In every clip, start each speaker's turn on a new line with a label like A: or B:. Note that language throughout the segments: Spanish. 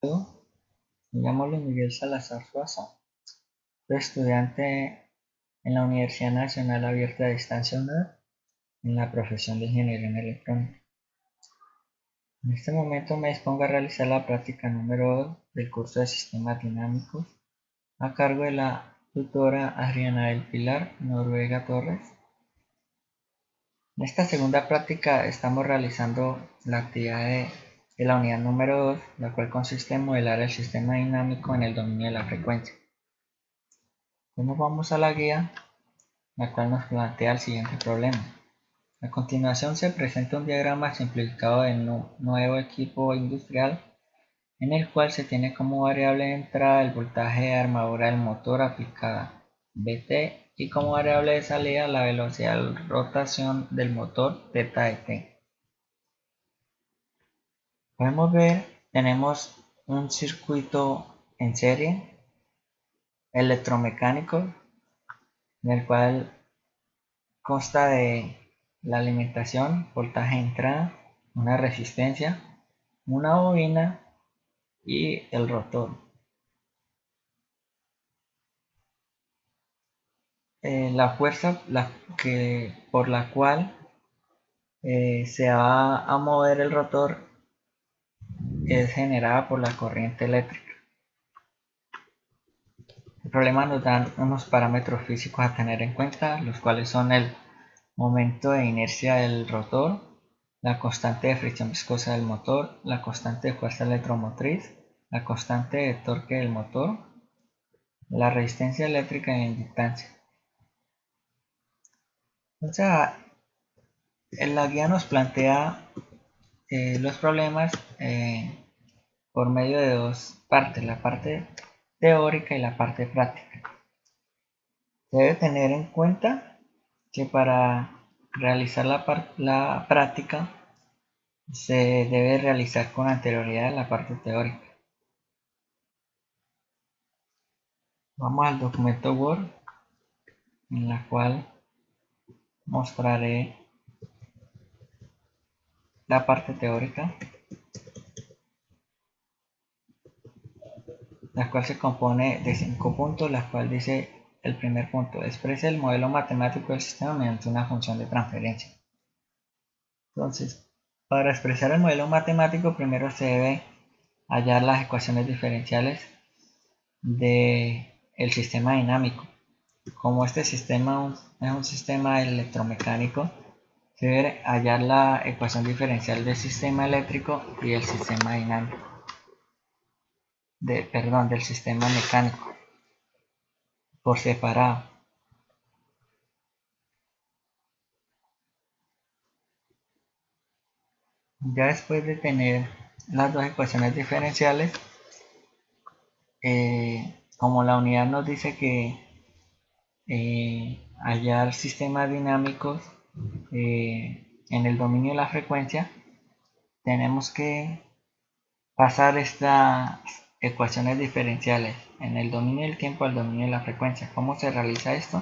A: Me llamo Luis Miguel Salazar Suazo, soy estudiante en la Universidad Nacional Abierta de Distancia UNAD en la profesión de Ingeniería en Electrónica. En este momento me dispongo a realizar la práctica número 2 del curso de Sistemas Dinámicos a cargo de la tutora Adriana del Pilar Noruega Torres. En esta segunda práctica estamos realizando la actividad de la unidad número 2, la cual consiste en modelar el sistema dinámico en el dominio de la frecuencia. Nos vamos a la guía, la cual nos plantea el siguiente problema. A continuación se presenta un diagrama simplificado del nuevo equipo industrial en el cual se tiene como variable de entrada el voltaje de armadura del motor aplicada Vt y como variable de salida la velocidad de rotación del motor θ de t. Podemos ver, tenemos un circuito en serie electromecánico en el cual consta de la alimentación, voltaje de entrada, una resistencia, una bobina y el rotor. La fuerza por la cual se va a mover el rotor es generada por la corriente eléctrica. El problema nos da unos parámetros físicos a tener en cuenta, los cuales son el momento de inercia del rotor, la constante de fricción viscosa del motor, la constante de fuerza electromotriz, la constante de torque del motor, la resistencia eléctrica y la inductancia. Entonces, en la guía nos plantea los problemas por medio de dos partes, la parte teórica y la parte práctica. Se debe tener en cuenta que para realizar la práctica se debe realizar con anterioridad la parte teórica. Vamos al documento Word, en la cual mostraré la parte teórica, la cual se compone de 5 puntos, la cual dice el primer punto: expresa el modelo matemático del sistema mediante una función de transferencia. Entonces, para expresar el modelo matemático primero se debe hallar las ecuaciones diferenciales del sistema dinámico. Como este sistema es un sistema electromecánico, se debe hallar la ecuación diferencial del sistema eléctrico y del sistema dinámico. Del sistema mecánico por separado. Ya después de tener las dos ecuaciones diferenciales, como la unidad nos dice que hallar sistemas dinámicos en el dominio de la frecuencia, tenemos que pasar estas ecuaciones diferenciales en el dominio del tiempo al dominio de la frecuencia. ¿Cómo se realiza esto?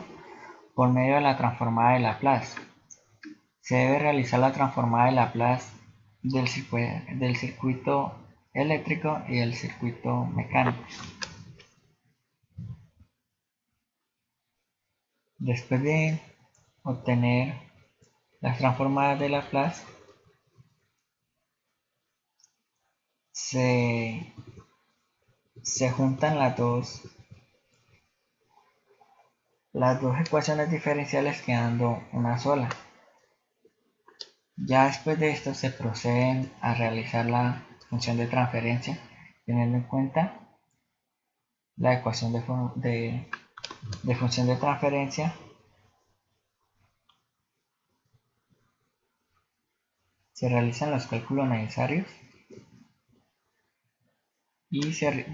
A: Por medio de la transformada de Laplace. Se debe realizar la transformada de Laplace del circuito eléctrico y del circuito mecánico. Después de obtener las transformadas de Laplace, se juntan las dos ecuaciones diferenciales quedando una sola. Ya después de esto se proceden a realizar la función de transferencia teniendo en cuenta la ecuación de función de transferencia. Se realizan los cálculos necesarios y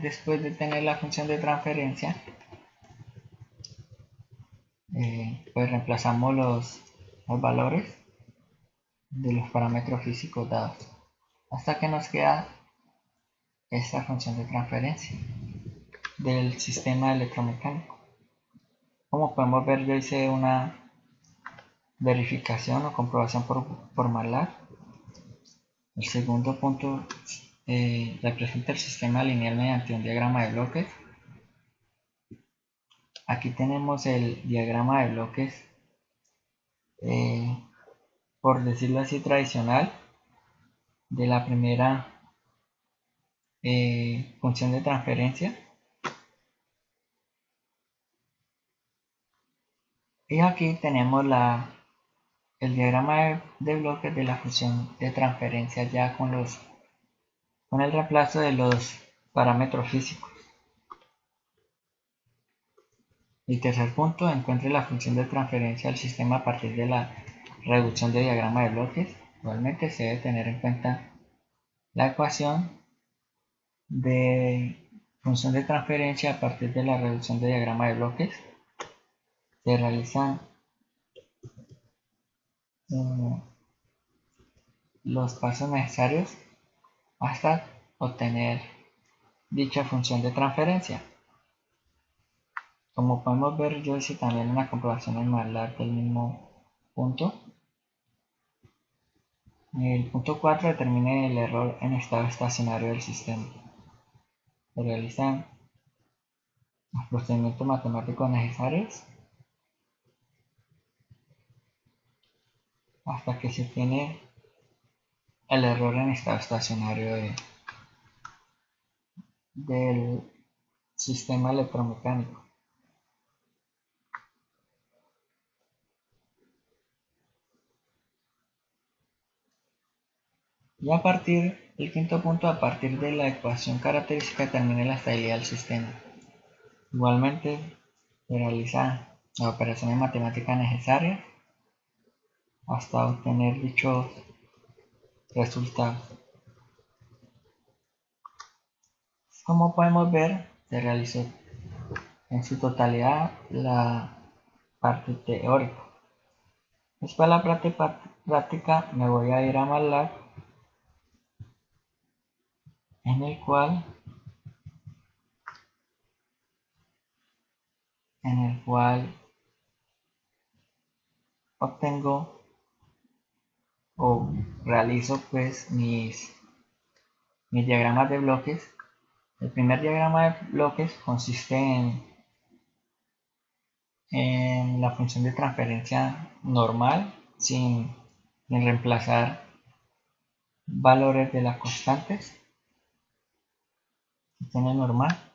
A: después de tener la función de transferencia, pues reemplazamos los valores de los parámetros físicos dados hasta que nos queda esta función de transferencia del sistema electromecánico. Como podemos ver, yo hice una verificación o comprobación por MATLAB. El segundo punto representa el sistema lineal mediante un diagrama de bloques. Aquí tenemos el diagrama de bloques, por decirlo así, tradicional de la primera función de transferencia. Y aquí tenemos el diagrama de bloques de la función de transferencia ya con el reemplazo de los parámetros físicos. El tercer punto, encuentre la función de transferencia del sistema a partir de la reducción de diagrama de bloques. Igualmente se debe tener en cuenta la ecuación de función de transferencia a partir de la reducción de diagrama de bloques. Se realizan los pasos necesarios hasta obtener dicha función de transferencia. Como podemos ver, yo hice también una comprobación en MATLAB del mismo punto. El punto 4 determine el error en estado estacionario del sistema. Se realizan los procedimientos matemáticos necesarios hasta que se obtiene el error en estado estacionario del sistema electromecánico. Y el quinto punto, a partir de la ecuación característica determine la estabilidad del sistema. Igualmente se realizan las operaciones matemáticas necesarias hasta obtener dichos resultados. Como podemos ver, se realizó en su totalidad la parte teórica. Después de la práctica me voy a ir a MATLAB, en el cual obtengo o realizo pues mis diagramas de bloques. El primer diagrama de bloques consiste en la función de transferencia normal sin reemplazar valores de las constantes. Tiene normal.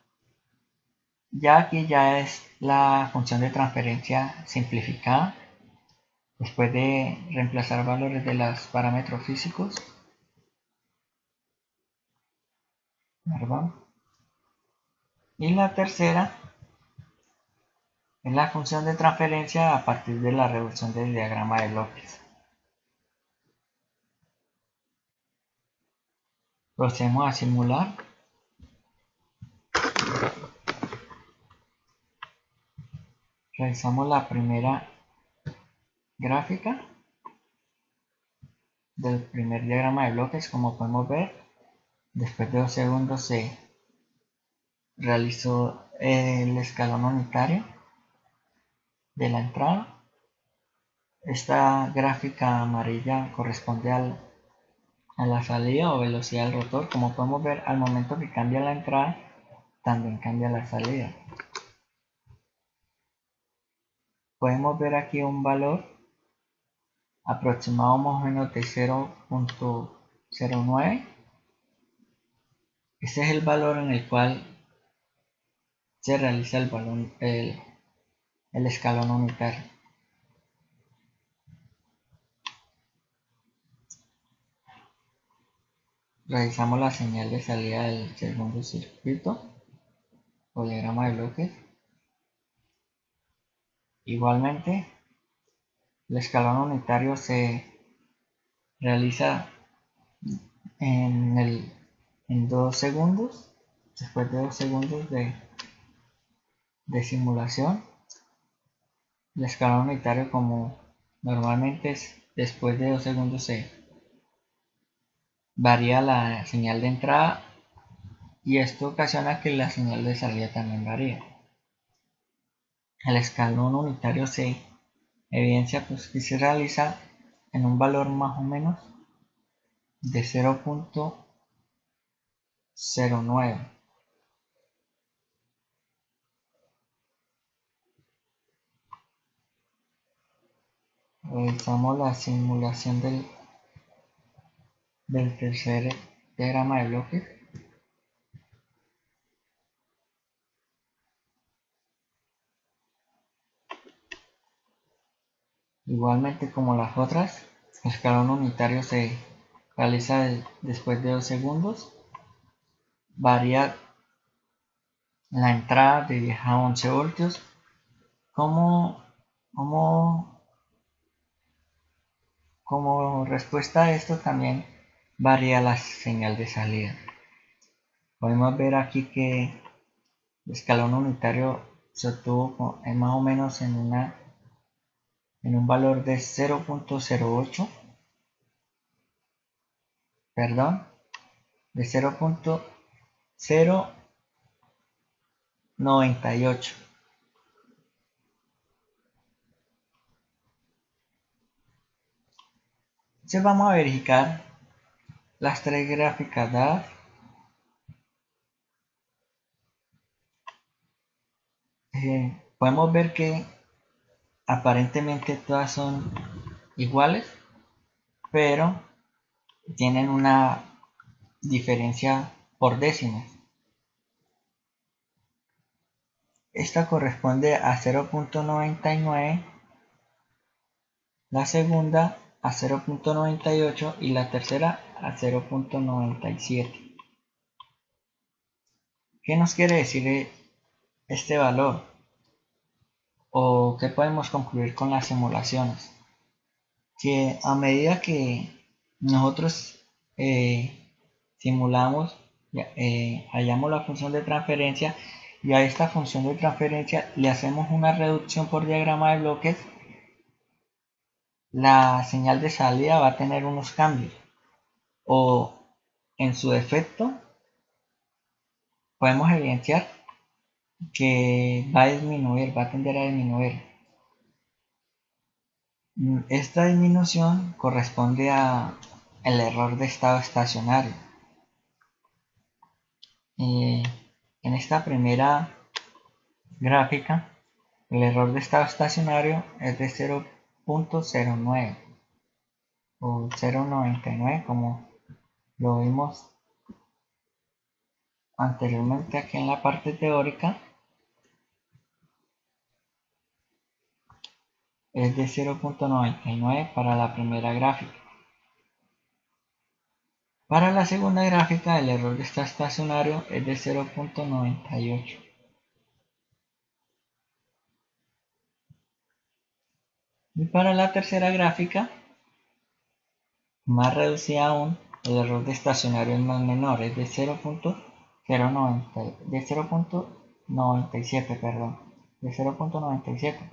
A: Ya aquí ya es la función de transferencia simplificada después de reemplazar valores de los parámetros físicos. ¿Verdad? Y la tercera es la función de transferencia a partir de la reducción del diagrama de bloques. Procedemos a simular. Realizamos la primera gráfica del primer diagrama de bloques. Como podemos ver, después de 2 segundos se realizó el escalón unitario de la entrada. Esta gráfica amarilla corresponde a la salida o velocidad del rotor. Como podemos ver, al momento que cambia la entrada, también cambia la salida. Podemos ver aquí un valor aproximado más o menos de 0.09. Este es el valor en el cual se realiza el escalón unitario. Realizamos la señal de salida del segundo circuito o diagrama de bloques. Igualmente, el escalón unitario se realiza en 2 segundos. Después de 2 segundos de simulación, el escalón unitario, como normalmente es después de 2 segundos, se varía la señal de entrada y esto ocasiona que la señal de salida también varíe. El escalón unitario se evidencia pues que se realiza en un valor más o menos de 0.0 0,9. Realizamos la simulación del tercer diagrama de bloques. Igualmente como las otras, el escalón unitario se realiza después de 2 segundos. Varía la entrada de 10 a 11 voltios. Como respuesta a esto también varía la señal de salida. Podemos ver aquí que el escalón unitario se obtuvo más o menos en un valor de 0.08, perdón, de 0.098. Entonces vamos a verificar las tres gráficas dadas. Podemos ver que aparentemente todas son iguales, pero tienen una diferencia por décimas. Esta corresponde a 0.99, la segunda a 0.98 y la tercera a 0.97. ¿Qué nos quiere decir este valor? ¿O qué podemos concluir con las simulaciones? Que a medida que nosotros simulamos, hallamos la función de transferencia y a esta función de transferencia le hacemos una reducción por diagrama de bloques, la señal de salida va a tener unos cambios, o en su defecto podemos evidenciar que va a disminuir, va a tender a disminuir. Esta disminución corresponde al error de estado estacionario. En esta primera gráfica, el error de estado estacionario es de 0.09 o 0.99, como lo vimos anteriormente aquí en la parte teórica. Es de 0.99 para la primera gráfica. Para la segunda gráfica, el error de estado estacionario es de 0.98. Y para la tercera gráfica, más reducida aún, el error de estacionario es más menor, es de 0.97, perdón, de 0.97.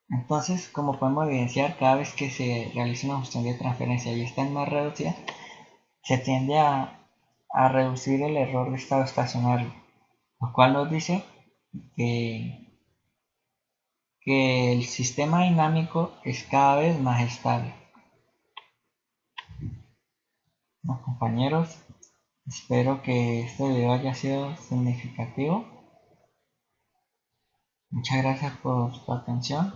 A: Entonces, como podemos evidenciar, cada vez que se realiza una función de transferencia y está en más reducida, se tiende a reducir el error de estado estacionario, lo cual nos dice que el sistema dinámico es cada vez más estable. Bueno, compañeros, espero que este video haya sido significativo. Muchas gracias por su atención.